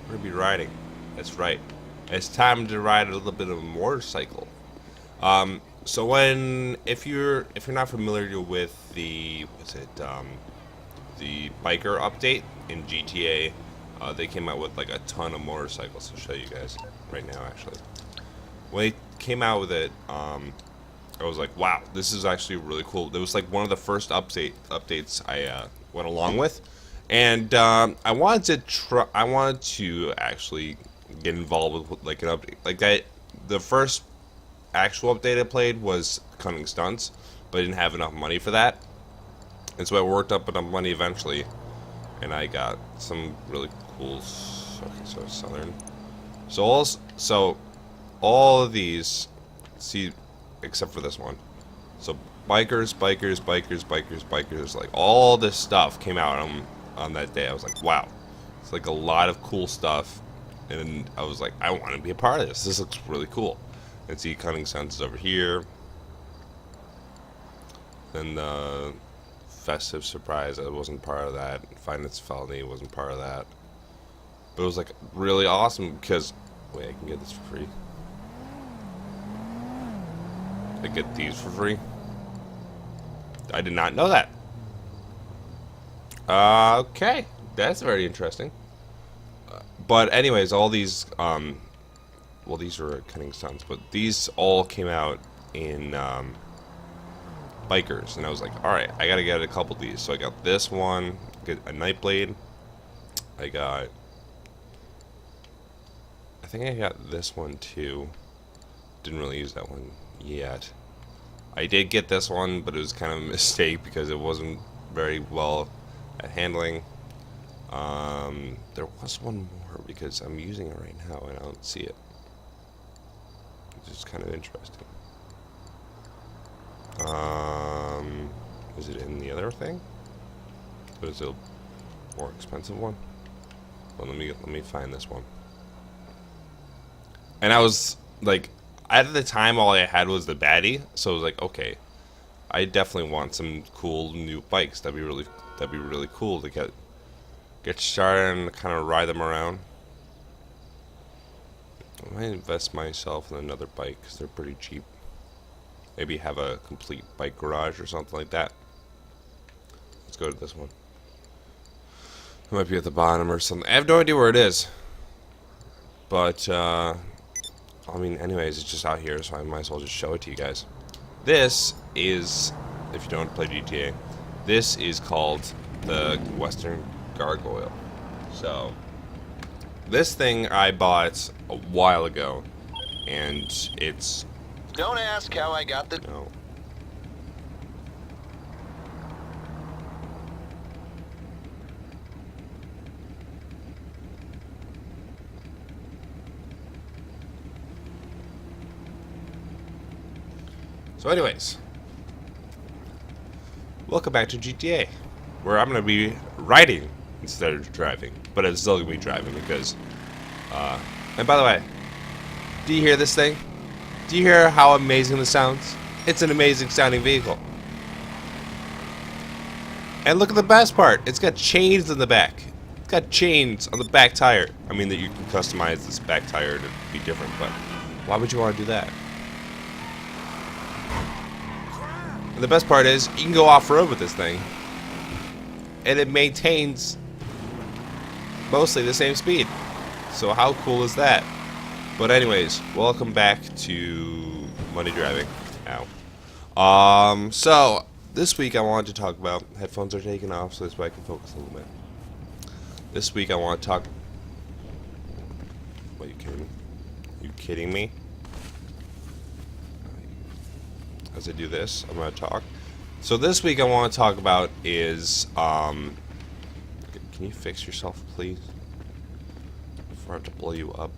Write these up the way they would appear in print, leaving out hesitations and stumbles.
we're gonna be riding. That's right. It's time to ride a little bit of a motorcycle. So if you're not familiar with the biker update in GTA, they came out with like a ton of motorcycles. I'll show you guys right now. Actually, when they came out with it, I was like, wow, this is actually really cool. It was like one of the first updates I went along with, and I wanted to try. I wanted to actually get involved with like an update like that. The first actual update I played was Cunning Stunts, but I didn't have enough money for that, and so I worked up enough money eventually, and I got some really cool. Okay, so Southern. So all of these, see, except for this one. So bikers, like all this stuff came out on that day. I was like, wow, it's like a lot of cool stuff, and I was like, I want to be a part of this. This looks really cool. And see, Cunning Sense is over here. Then the Festive Surprise, I wasn't part of that. Finance Felony wasn't part of that. But it was like really awesome because, wait, I can get this for free. I get these for free. I did not know that. Okay, that's very interesting. But anyways, all these, well, these are Cunning Stunts, but these all came out in bikers, and I was like, all right, I gotta get a couple of these. So I got this one, get a Nightblade. I think I got this one too. Didn't really use that one yet. I did get this one, but it was kind of a mistake because it wasn't very well at handling. There was one more because I'm using it right now and I don't see it. It's just kind of interesting. Is it in the other thing? Or is it a more expensive one? Well, let me find this one. And I was like, at the time, all I had was the baddie, so I was like, okay, I definitely want some cool new bikes. That'd be really cool to get started and kind of ride them around. I might invest myself in another bike because they're pretty cheap. Maybe have a complete bike garage or something like that. Let's go to this one. It might be at the bottom or something. I have no idea where it is. But, I mean, anyways, it's just out here, so I might as well just show it to you guys. This is, if you don't play GTA, this is called the Western Gargoyle. So, this thing I bought a while ago, and it's... Don't ask how I got the... No. So anyways, welcome back to GTA, where I'm going to be riding instead of driving, but it's still going to be driving because, and by the way, do you hear this thing? Do you hear how amazing this sounds? It's an amazing sounding vehicle. And look at the best part, it's got chains in the back. It's got chains on the back tire. I mean that you can customize this back tire to be different, but why would you want to do that? And the best part is, you can go off-road with this thing. And it maintains mostly the same speed. So how cool is that? But anyways, welcome back to Money Driving. Ow. So, this week I wanted to talk about... Headphones are taken off, so this way I can focus a little bit. This week I want to talk... What, are you kidding me? Are you kidding me? As I do this, I'm going to talk. So this week I want to talk about is, can you fix yourself, please? Before I have to blow you up.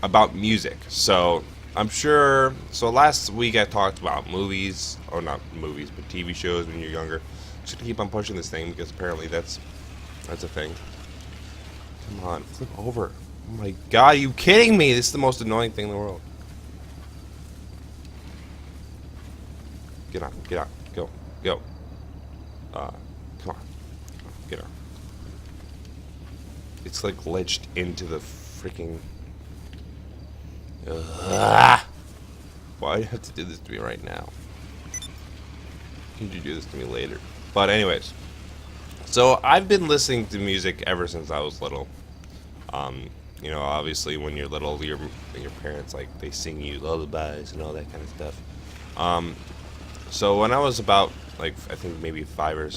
About music. So, I'm sure, so last week I talked about movies, or not movies, but TV shows when you're younger. I'm just gonna keep on pushing this thing because apparently that's a thing. Come on, flip over. Oh my god, are you kidding me? This is the most annoying thing in the world. Get on, go, go. Come on, get on. It's like glitched into the freaking. Ugh. Why do you have to do this to me right now? Can you do this to me later? But anyways, so I've been listening to music ever since I was little. You know, obviously when you're little, your parents, like, they sing you lullabies and all that kind of stuff. So when I was about, like, I think maybe 5 or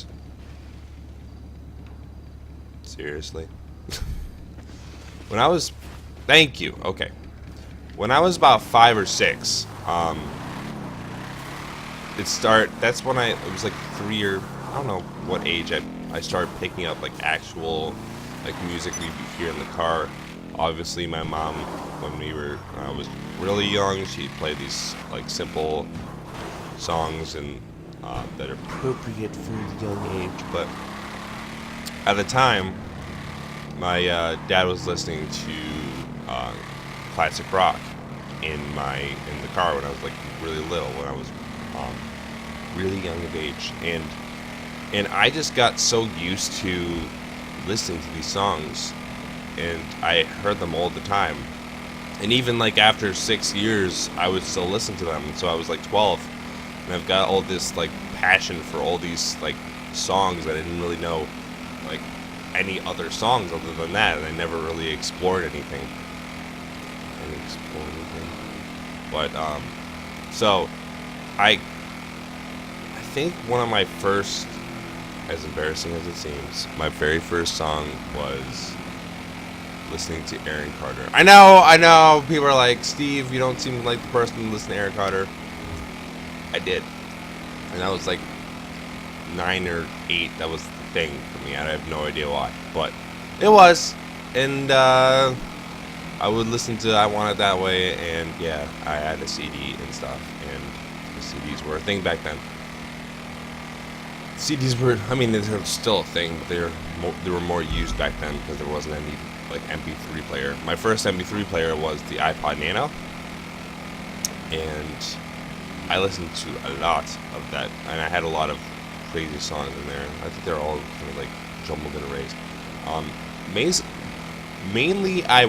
seriously. When I was, thank you. Okay. When I was about 5 or 6, that's when it was like 3 or I don't know what age I started picking up like actual like music we'd hear in the car. Obviously, my mom, when I was really young, she'd play these like simple songs and that are appropriate for the young age. But at the time, my dad was listening to classic rock in the car when I was like really little, when I was really young of age, and I just got so used to listening to these songs, and I heard them all the time. And even like after 6 years, I would still listen to them. And so I was like 12, and I've got all this like passion for all these like songs that I didn't really know like any other songs other than that, and I never really explored anything. But so I think one of my first, as embarrassing as it seems, my very first song was listening to Aaron Carter. I know, people are like, Steve, you don't seem like the person to listen to Aaron Carter. I did. And I was like 9 or 8, that was the thing for me. I have no idea why, but it was. And I would listen to I Want It That Way, and yeah, I had a CD and stuff, and the CDs were a thing back then. CDs were, I mean, they're still a thing, but they were more used back then because there wasn't any like MP3 player. My first MP3 player was the iPod Nano, and I listened to a lot of that, and I had a lot of crazy songs in there. I think they're all kind of like jumbled and erased. Mainly, I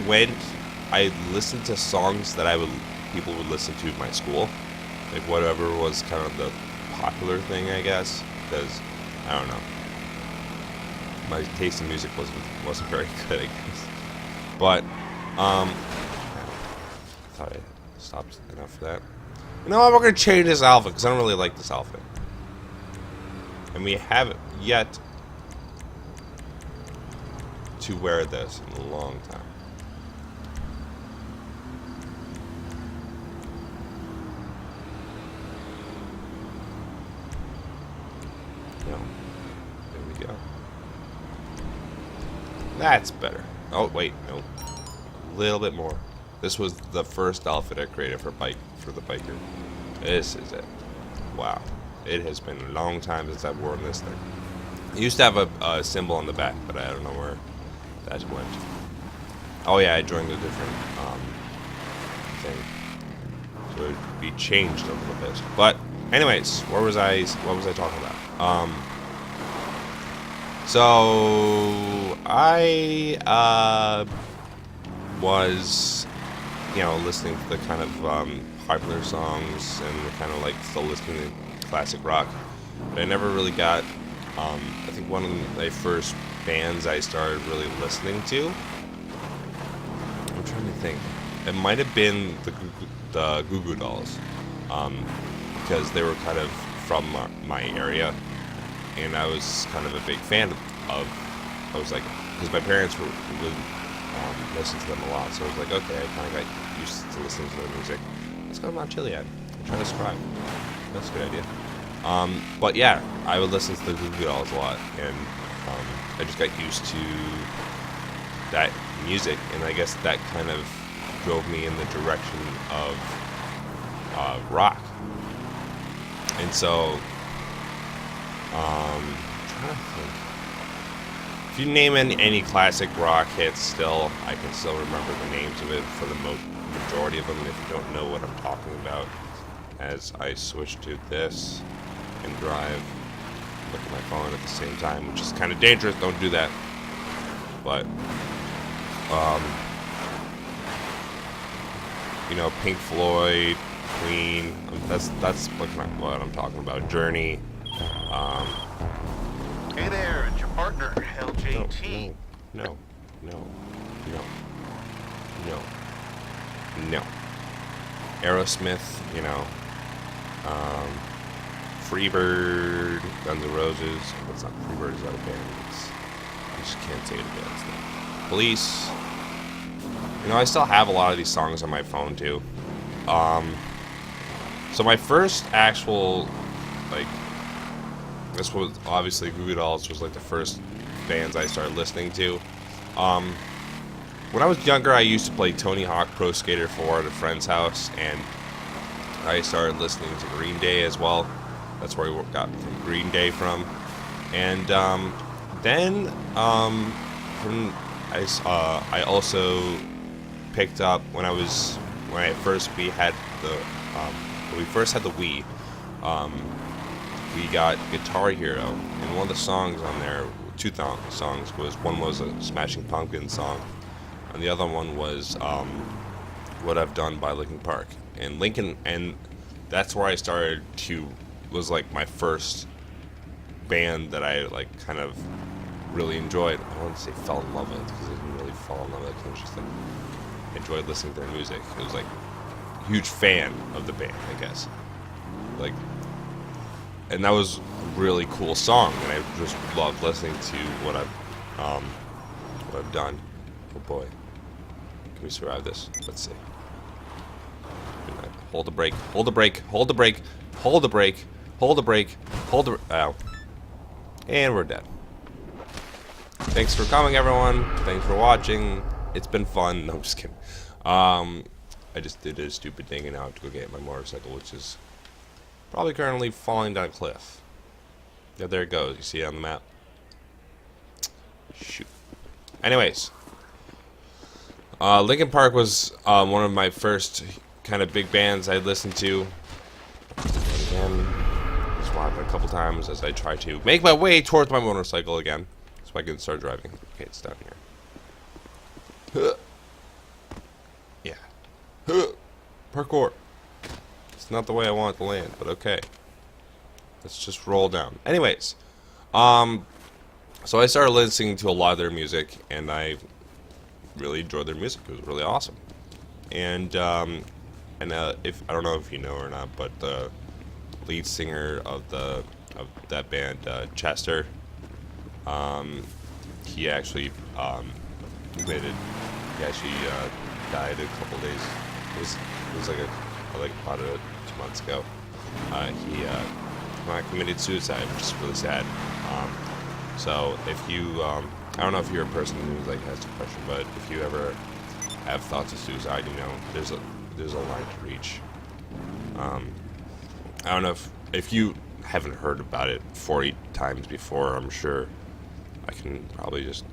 listened to songs that people would listen to in my school, like whatever was kind of the popular thing, I guess. Because I don't know, my taste in music wasn't very good, I guess. But I thought I stopped enough for that. You know what? We're gonna change this outfit because I don't really like this outfit, and we haven't yet to wear this in a long time. No. There we go. That's better. Oh, wait, no. A little bit more. This was the first outfit I created for the biker. This is it. Wow. It has been a long time since I've worn this thing. It used to have a symbol on the back, but I don't know where that went. Oh yeah, I joined a different thing. So it would be changed a little bit. But anyways, what was I talking about? So I was, listening to the kind of popular songs and kind of like still listening to classic rock, but I never really got. I think one of my first bands I started really listening to, I'm trying to think, it might have been the Goo Goo Dolls, because they were kind of from my area, and I was kind of a big fan of. I was like, because my parents would listen to them a lot, so I was like, okay, I kind of got used to listening to their music. Let's go to Mount Chiliad. Try to subscribe. That's a good idea. But yeah, I would listen to the Goo Goo Dolls a lot, and I just got used to that music, and I guess that kind of drove me in the direction of rock. And so, I'm trying to think. If you name any classic rock hits still, I can still remember the names of it for the majority of them. If you don't know what I'm talking about, as I switch to this and drive, look at my phone at the same time, which is kind of dangerous. Don't do that. But Um, you know, Pink Floyd, Queen. That's what I'm talking about. Journey. Um, Hey there, it's your partner, no, LJT. no, no, no, no, no. Aerosmith, you know, um, Freebird, Guns N' Roses. What's not Freebird? Is that a band? I just can't say it again. It's not. Police. You know, I still have a lot of these songs on my phone too. So my first actual, like, this was obviously Goo Goo Dolls was like the first bands I started listening to. When I was younger, I used to play Tony Hawk Pro Skater 4 at a friend's house, and I started listening to Green Day as well. That's where we got from Green Day from. And then I also picked up when we first had the Wii. We got Guitar Hero, and one of the songs on there, songs was one was a Smashing Pumpkins song, and the other one was What I've Done by Linkin Park. And that's where I started was like my first band that I like kind of really enjoyed. I wouldn't say fell in love with, because I didn't really fall in love with it. It was just like enjoyed listening to their music. It was like a huge fan of the band, I guess. Like, and that was a really cool song, and I just loved listening to what I've done. Oh boy, can we survive this? Let's see. Hold the brake. Hold the brake. Hold the brake. Hold the brake. Hold the brake. Hold the. Ow. And we're dead. Thanks for coming, everyone. Thanks for watching. It's been fun. No, I'm just kidding. I just did a stupid thing, and now I have to go get my motorcycle, which is probably currently falling down a cliff. Yeah, there it goes. You see it on the map? Shoot. Anyways. Linkin Park was one of my first kind of big bands I listened to. And again, just watched it a couple times as I try to make my way towards my motorcycle again, so I can start driving. Okay, it's down here. Yeah. Parkour. It's not the way I want it to land, but okay. Let's just roll down. Anyways, so I started listening to a lot of their music, and I really enjoyed their music. It was really awesome. And if I don't know if you know or not, but the lead singer of that band, Chester, he actually committed. He actually died a couple days. It was like about 2 months ago. He committed suicide, which is really sad. So if you, I don't know if you're a person who like has depression, but if you ever have thoughts of suicide, you know, there's a line to reach. I don't know if you haven't heard about it 40 times before. I'm sure I can probably just.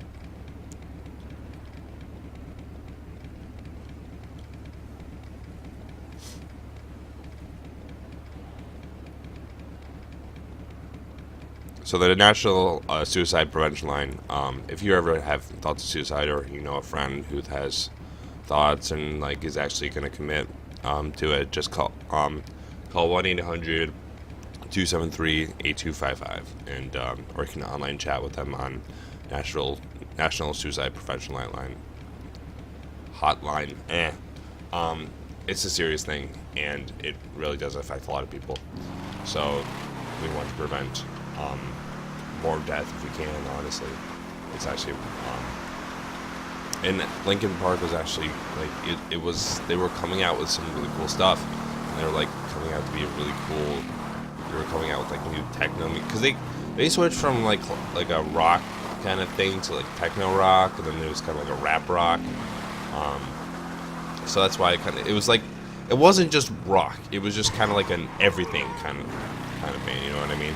So the National Suicide Prevention Line, if you ever have thoughts of suicide, or you know a friend who has thoughts and like is actually going to commit to it, just call 1-800-273-8255, and or you can online chat with them on National Suicide Prevention Line hotline. It's a serious thing, and it really does affect a lot of people. So we want to prevent more death if we can. Honestly, it's actually and Linkin Park was actually like it was, they were coming out with some really cool stuff, and they were like coming out to be a really cool. They were coming out with like new techno, because they switched from like a rock kind of thing to like techno rock, and then there was kind of like a rap rock. So that's why it was like, it wasn't just rock. It was just kind of like an everything kind of band. You know what I mean?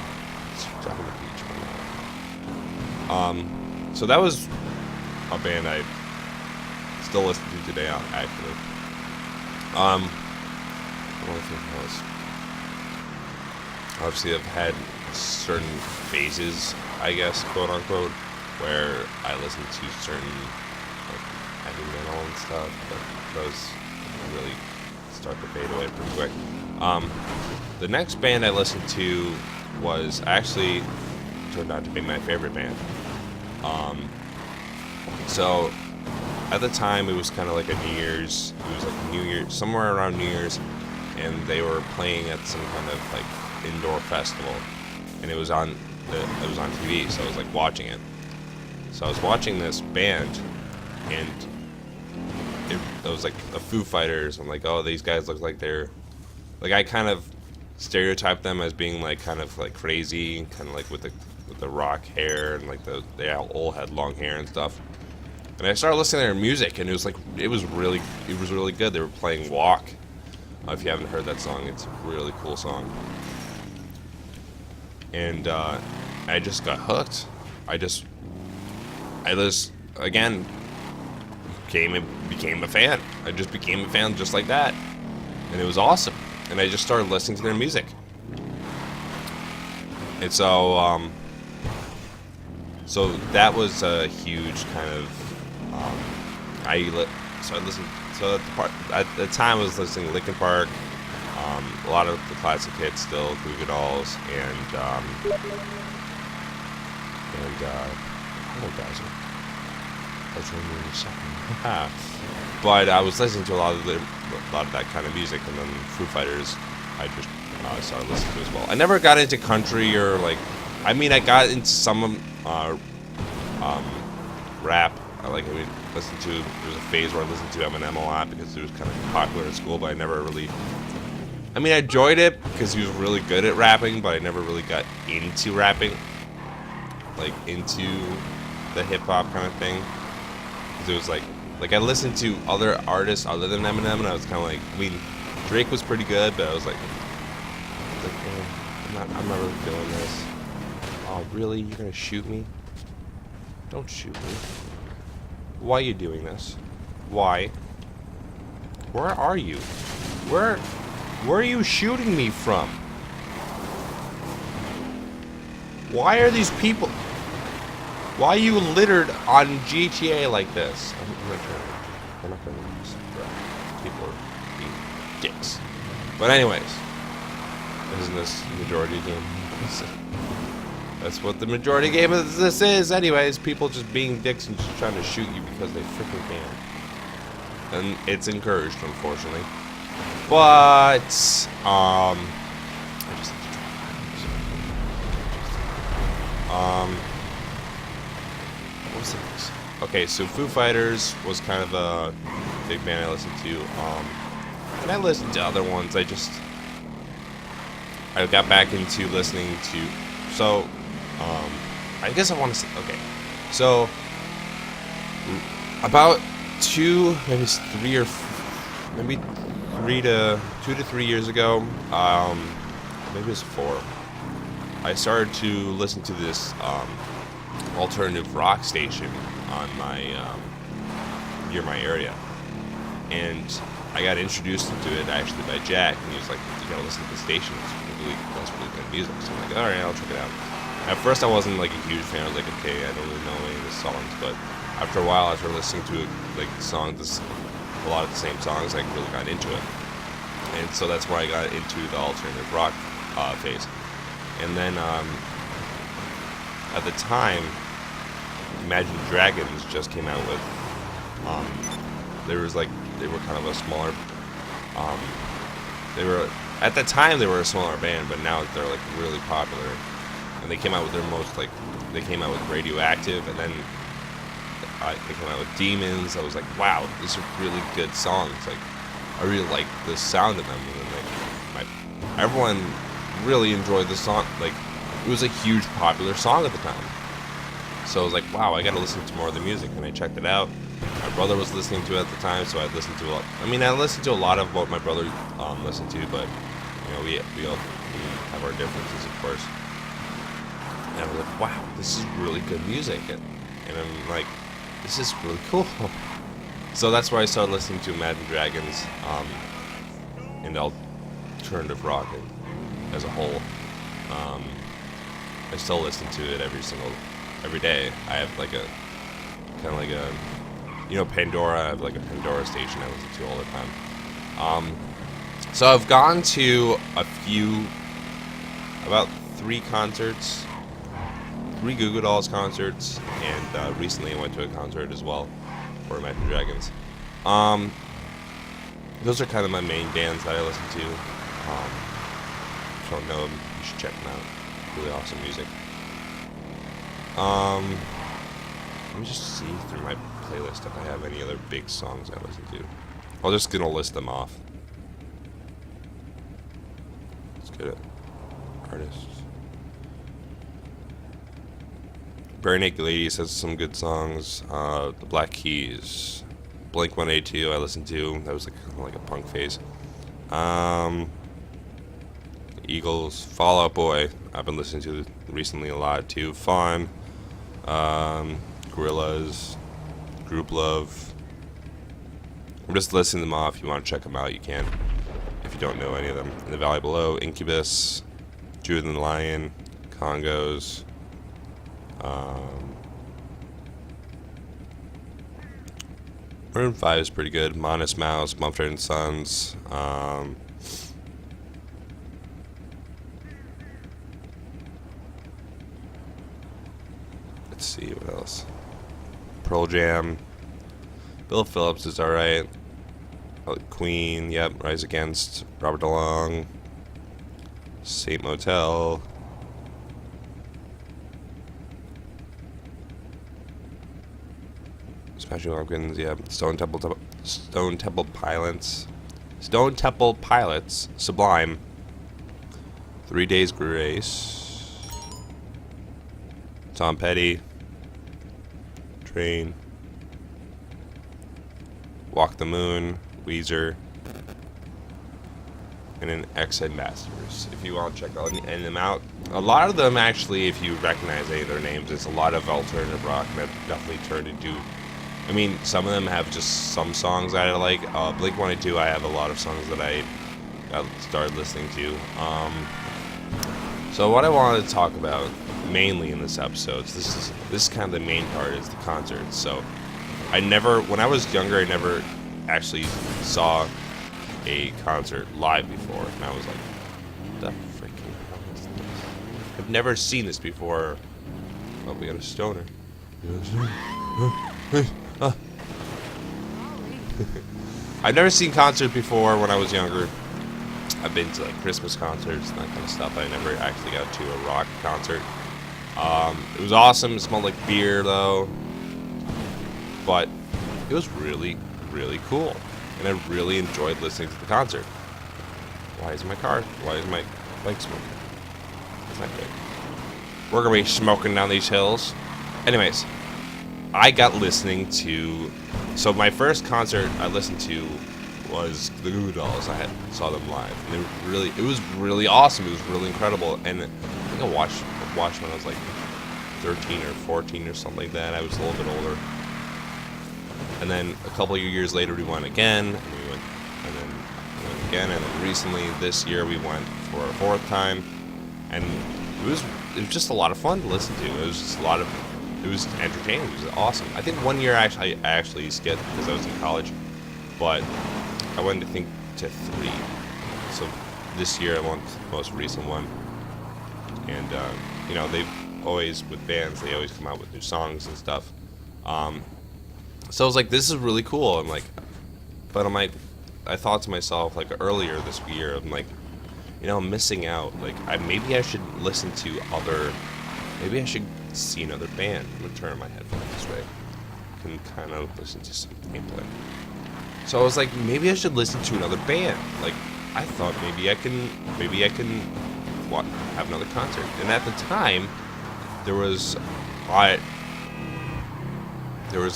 On the beach right now. So that was a band I still listen to today, actually. What do I think it was? Obviously, I've had certain phases, I guess, quote unquote, where I listen to certain like heavy metal and stuff, but those really start to fade away pretty quick. The next band I listened to was actually turned out to be my favorite band. So at the time it was kind of like a New Year's, it was like New Year, somewhere around New Year's, and they were playing at some kind of like indoor festival, and it was on TV, so I was like watching it. So I was watching this band, and it was like the Foo Fighters. I'm like, oh, these guys look like they're, like, I kind of stereotyped them as being like kind of like crazy, kind of like with the rock hair, and like they all had long hair and stuff. And I started listening to their music, and it was really good. They were playing Walk. If you haven't heard that song, it's a really cool song. And I just got hooked. I just again became a fan. I just became a fan just like that, and it was awesome. And I just started listening to their music. And so so that was a huge kind of So at the time I was listening to Linkin Park, a lot of the classic hits still, Goo Goo Dolls, and oh guys, I was remembering something. But I was listening to a lot of that kind of music, and then Foo Fighters, I just started listening to as well. I never got into country or like, I mean, I got into some rap. I would listen to, there was a phase where I listened to Eminem a lot because it was kind of popular in school, but I never really, I mean, I enjoyed it because he was really good at rapping, but I never really got into rapping, like into the hip hop kind of thing. Because it was like I listened to other artists other than Eminem, and I was kind of like, I mean, Drake was pretty good, but I was like I'm not really feeling this. Oh, really? You're gonna shoot me? Don't shoot me. Why are you doing this? Why? Where are you? Where are you shooting me from? Why are these people? Why are you littered on GTA like this? I'm not gonna use it. People are being dicks. But anyways, isn't this majority game? That's what the majority game of this is, anyways. People just being dicks and just trying to shoot you because they freaking can. And it's encouraged, unfortunately. But I just what was this? Okay, so Foo Fighters was kind of a big band I listened to. And I listened to other ones. I got back into listening to, so I guess I want to say, okay, so about 2 to 3 years ago, maybe it was 4, I started to listen to this alternative rock station on my near my area, and I got introduced to it actually by Jack, and he was like, "You gotta listen to the station. That's really good music." So I'm like, "All right, I'll check it out." At first, I wasn't like a huge fan. I was like, "Okay, I don't really know any of the songs," but after a while, I started listening to it, like songs, a lot of the same songs. I really got into it, and so that's where I got into the alternative rock phase. And then at the time, Imagine Dragons just came out with. They were kind of a smaller. At the time they were a smaller band, but now they're like really popular. And they came out with they came out with Radioactive, and then they came out with Demons. I was like, wow, these are really good songs. Like, I really like the sound of them. And then everyone really enjoyed the song. Like, it was a huge popular song at the time. So I was like, wow, I gotta listen to more of the music, and I checked it out. My brother was listening to it at the time, so I listened to a lot. I mean, I listened to a lot of what my brother listened to, but you know, we have our differences, of course. And I was like, wow, this is really good music, and I'm like, this is really cool. So that's why I started listening to Imagine Dragons and alternative rock as a whole. I still listen to it every day. I have like a kind of like a You know, Pandora. I have like a Pandora station I listen to all the time. So I've gone to about 3 concerts, 3 Goo Goo Dolls concerts, and recently I went to a concert as well for Imagine Dragons. Those are kind of my main bands that I listen to. If you don't know them, you should check them out. Really awesome music. Let me just see through my playlist if I have any other big songs I listen to. I'm just gonna list them off. Let's get it. Artists. Bare Naked Ladies has some good songs. The Black Keys. Blink-182 I listened to. That was like a punk phase. Eagles. Fall Out Boy. I've been listening to recently a lot too. Fawn. Gorillaz. Group Love. I'm just listing them off. If you want to check them out, you can. If you don't know any of them. In the Valley Below. Incubus. Jude and the Lion. Congos. Maroon 5 is pretty good. Modest Mouse, Mumford & Sons. Let's see, what else? Pearl Jam. Bill Phillips is alright. Queen, yep. Rise Against. Robert DeLong. Saint Motel. Smashing Pumpkins, yeah. Stone Temple Pilots. Stone Temple Pilots. Sublime. 3 Days Grace. Tom Petty. Train. Walk the Moon. Weezer. And then X Ambassadors. If you want to check them out. A lot of them, actually, if you recognize any of their names, it's a lot of alternative rock that definitely turned into... I mean, some of them have just some songs that I like. Blink-182, I have a lot of songs that I started listening to. So what I wanted to talk about mainly in this episode, this is kind of the main part, is the concerts. So when I was younger, I never actually saw a concert live before, and I was like, what the freaking hell is this? I've never seen this before. Oh, we got a stoner. I've never seen concerts before when I was younger. I've been to like Christmas concerts and that kind of stuff. I never actually got to a rock concert. It was awesome. It smelled like beer though, but it was really, really cool, and I really enjoyed listening to the concert. Why is my bike smoking? That's not good. We're gonna be smoking down these hills. Anyways, I got listening to... So my first concert I listened to was the Goo Goo Dolls. I saw them live, and it was really awesome. It was really incredible, and I think I watched when I was like 13 or 14 or something like that. I was a little bit older. And then a couple of years later, we went again, and we went again, and then recently this year we went for a 4th time, and it was just a lot of fun to listen to. It was just it was entertaining. It was awesome. I think one year I actually skipped because I was in college, but I went to 3. So this year I went to the most recent one, and you know, they've always, with bands, they always come out with new songs and stuff. So I was like, this is really cool. I thought to myself, like, earlier this year, I'm like, you know, I'm missing out. Like, maybe I should listen to maybe I should see another band. I'm gonna turn my headphones this way. I can kind of listen to some gameplay. So I was like, maybe I should listen to another band. Like, I thought maybe I can have another concert. And at the time, there was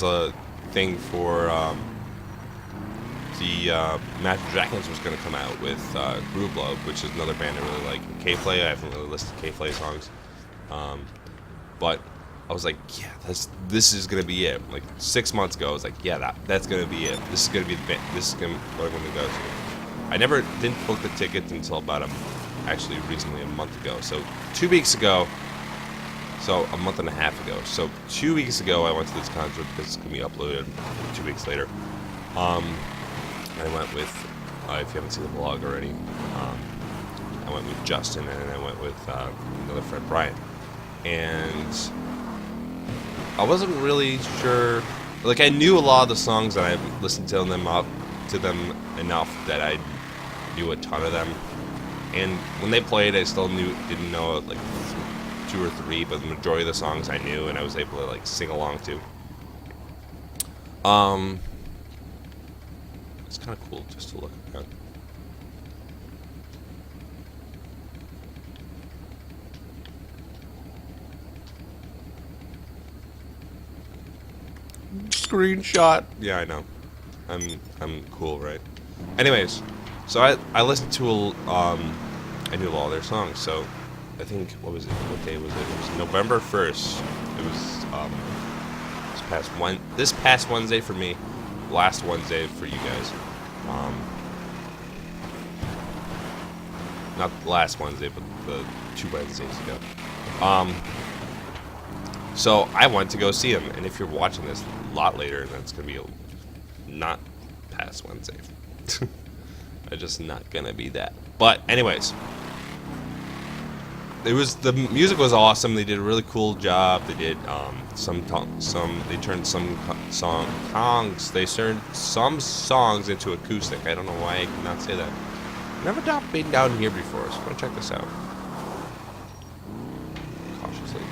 a thing for the Imagine Dragons was going to come out with Groove Love, which is another band I really like. K-Flay, I haven't really listened to K-Flay songs, but I was like, yeah, this is going to be it. Like 6 months ago, I was like, yeah, that's going to be it. This is going to be the band. This is what I'm going to go to. I didn't book the tickets until about recently a month ago. So 2 weeks ago, So a month and a half ago. So 2 weeks ago, I went to this concert because it's gonna be uploaded 2 weeks later. I went with, if you haven't seen the vlog already, I went with Justin and I went with another friend, Brian. And I wasn't really sure. Like, I knew a lot of the songs, and I listened to them enough that I knew a ton of them. And when they played, I still didn't know like 2 or 3, but the majority of the songs I knew, and I was able to like sing along to. It's kind of cool just to look at. Screenshot. Yeah, I know. I'm cool, right? Anyways, so I listened to I knew all their songs. So I think what day was it? It was November 1st. It was this past Wednesday for me, last Wednesday for you guys. Not last Wednesday, but the 2 Wednesdays ago. So I went to go see him, and if you're watching this a lot later, that's gonna be not past Wednesday. I'm just not gonna be that. But anyways, the music was awesome. They did a really cool job. They did they turned some songs into acoustic. I don't know why I could not say that. I've never been down here before, so I'm gonna check this out. Cautiously.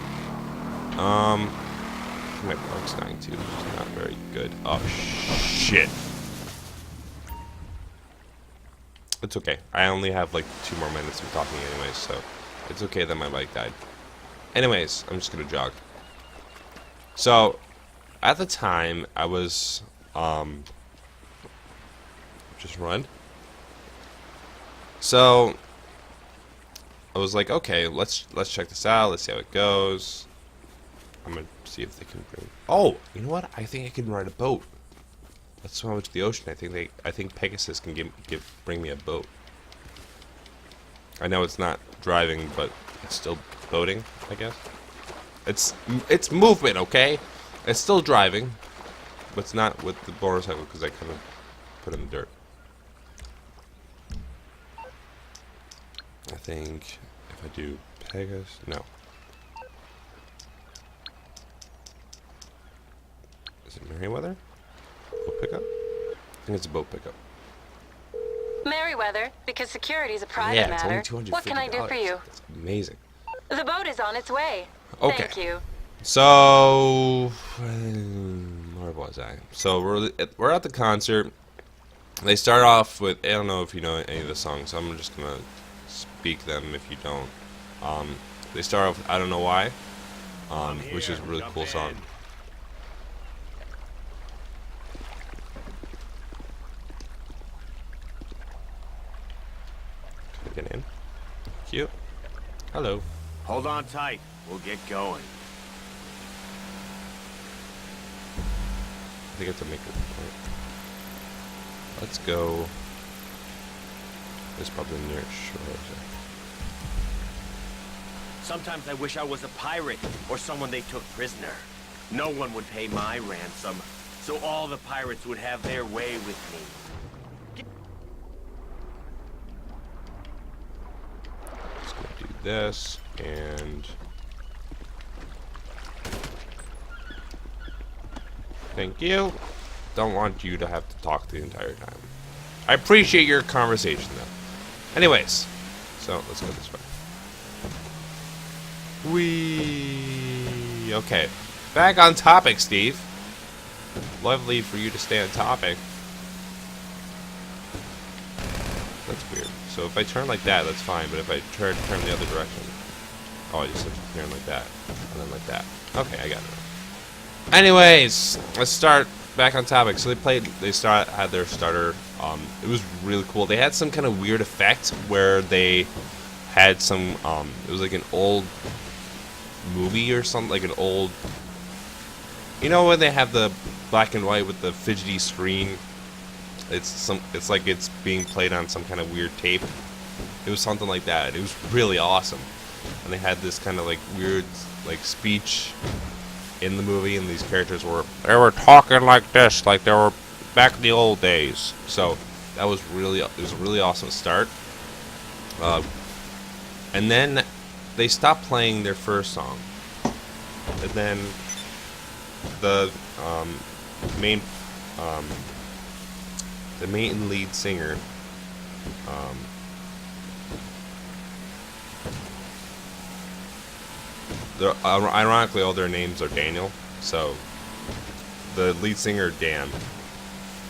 My park's dying too, which is not very good. Oh shit. It's okay. I only have like 2 more minutes of talking anyways, so it's okay that my bike died. Anyways, I'm just gonna jog. So, at the time, I was, just run. So, I was like, okay, let's check this out. Let's see how it goes. I'm gonna see if they can bring. Oh, you know what? I think I can ride a boat. Let's swim out to the ocean. I think Pegasus can bring me a boat. I know it's not driving, but it's still boating, I guess. It's movement, okay? It's still driving, but it's not with the motorcycle because I kind of put it in the dirt. I think if I do Pegasus, no. Is it Merryweather? Boat pickup? I think it's a boat pickup. Merryweather, because security is a private Yeah, it's matter. only $250. What can I do for you? That's amazing. The boat is on its way. Okay. Thank you. So, where was I? So we're at the concert. They start off with, I don't know if you know any of the songs, so I'm just gonna speak them if you don't. They start off with I Don't Know Why, which is a really cool song. Can I get in? Cute. Hello. Hold on tight. We'll get going. I think I have to make it. Let's go. This is probably near shore. Sometimes I wish I was a pirate or someone they took prisoner. No one would pay my ransom, so all the pirates would have their way with me. Just gonna do this and thank you. Don't want you to have to talk the entire time. I appreciate your conversation though. Anyways, so let's go this way. Okay. Back on topic, Steve. Lovely for you to stay on topic. That's weird. So if I turn like that, that's fine. But if I turn the other direction, oh, I just have to turn like that and then like that. Okay, I got it. Anyways, let's start back on topic. So had their starter. It was really cool. They had some kind of weird effect where they had some. It was like an old movie or something, like an old. You know when they have the black and white with the fidgety screen? It's like it's being played on some kind of weird tape. It was something like that. It was really awesome. and they had this kind of like weird like speech in the movie, and these characters were talking like this, like they were back in the old days. So that was it was a really awesome start. And then they stopped playing their first song, and then the main lead singer, ironically all their names are Daniel, so the lead singer Dan,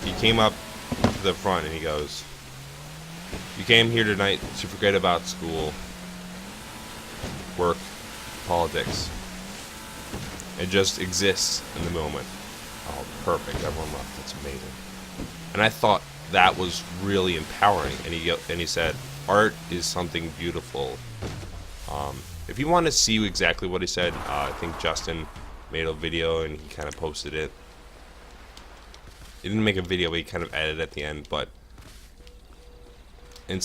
he came up to the front and he goes, "You came here tonight to forget about school, work, politics, and just exist in the moment." Oh, perfect. Everyone left. That's amazing. And I thought that was really empowering. And he said, art is something beautiful. If you want to see exactly what he said, I think Justin made a video and he kind of posted it. He didn't make a video, but he kind of edited at the end. And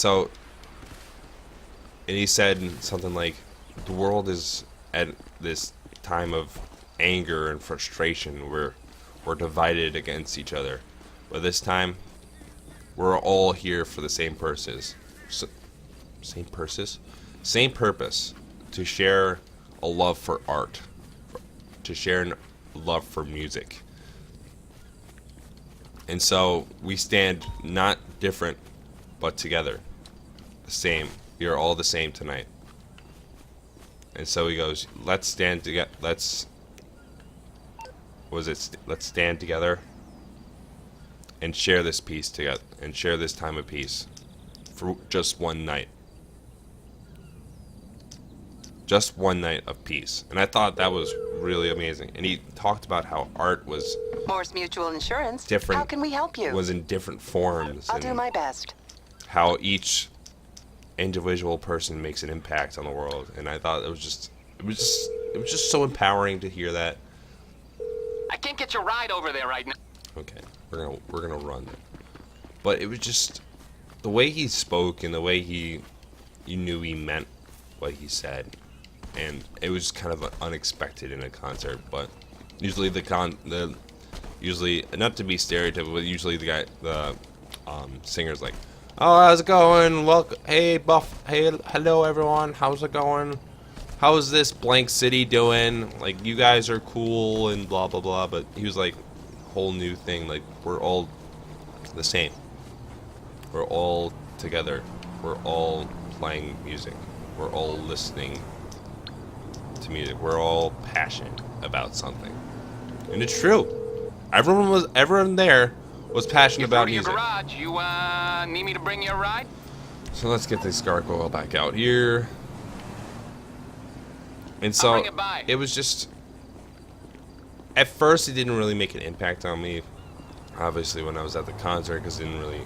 he said something like, the world is at this time of anger and frustration. We're divided against each other, but this time we're all here for the same purpose. Same purpose, to share a love for art, to share a love for music. And so we stand not different, but together, the same. We are all the same tonight. And so he goes, let's stand together. Let's stand together and share this peace together, and share this time of peace for just one night. Just one night of peace. And I thought that was really amazing. And he talked about how art was Morse Mutual Insurance. different. How can we help you? Was in different forms. I'll do my best. How each individual person makes an impact on the world. And I thought it was just so empowering to hear that. I can't get your ride over there right now. Okay, we're gonna run. But it was just the way he spoke and the way you knew he meant what he said, and it was kind of unexpected in a concert. But usually usually, not to be stereotypical, but usually the singer's like, "Oh, how's it going? Welcome, hey Buff, hey, hello everyone, how's it going? How's this blank city doing? Like, you guys are cool and blah blah blah." But he was like, whole new thing, like, we're all the same. We're all together. We're all playing music. We're all listening to music. We're all passionate about something. And it's true. Everyone there was passionate about Your music. garage. You need me to bring you a ride? So let's get this gargoyle back out here. And I'll so bring it by. it was just, at first it didn't really make an impact on me, obviously, when I was at the concert, because it didn't really,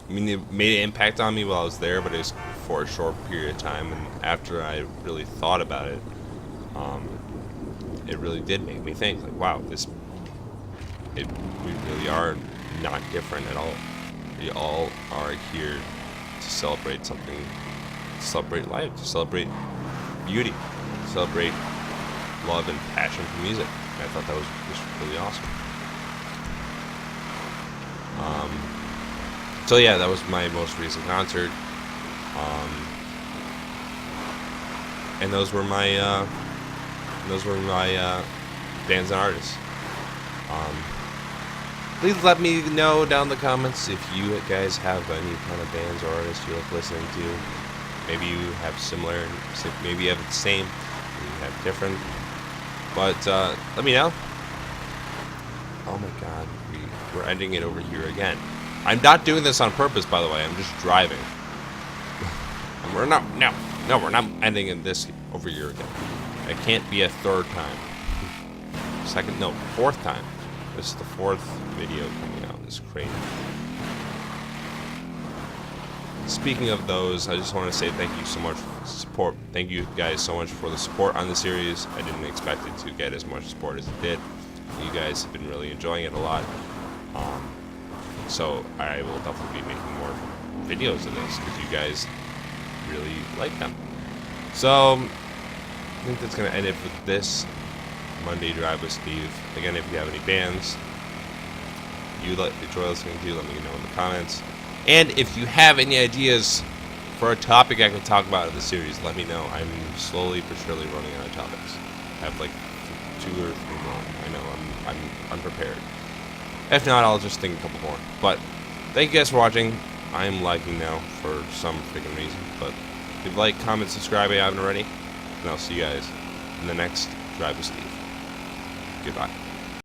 I mean, it made an impact on me while I was there, but it was for a short period of time. And after I really thought about it, it really did make me think, like, wow, we really are not different at all. We all are here to celebrate something, to celebrate life, to celebrate beauty, to celebrate love and passion for music. And I thought that was just really awesome. So yeah, that was my most recent concert. And those were my bands and artists. Please let me know down in the comments if you guys have any kind of bands or artists you like listening to. Maybe you have similar, maybe you have the same, maybe you have different. But let me know. Oh my God, we're ending it over here again. I'm not doing this on purpose, by the way. I'm just driving. And we're not ending in this over here again. It can't be a third time. Fourth time. This is the fourth video coming out. It's crazy. Speaking of those, I just want to say thank you so much for the support. Thank you guys so much for the support on the series. I didn't expect it to get as much support as it did. You guys have been really enjoying it a lot. So I will definitely be making more videos of this because you guys really like them. So, I think that's going to end it with this Monday Drive with Steve. Again, if you have any bands you enjoy listening to, let me know in the comments. And if you have any ideas for a topic I can talk about in the series, let me know. I'm slowly but surely running out of topics. I have like 2 or 3 more. I know I'm unprepared. If not, I'll just think a couple more. But thank you guys for watching. I'm liking now for some freaking reason. But if you like, comment, subscribe if you haven't already. And I'll see you guys in the next Drive with Steve. Goodbye.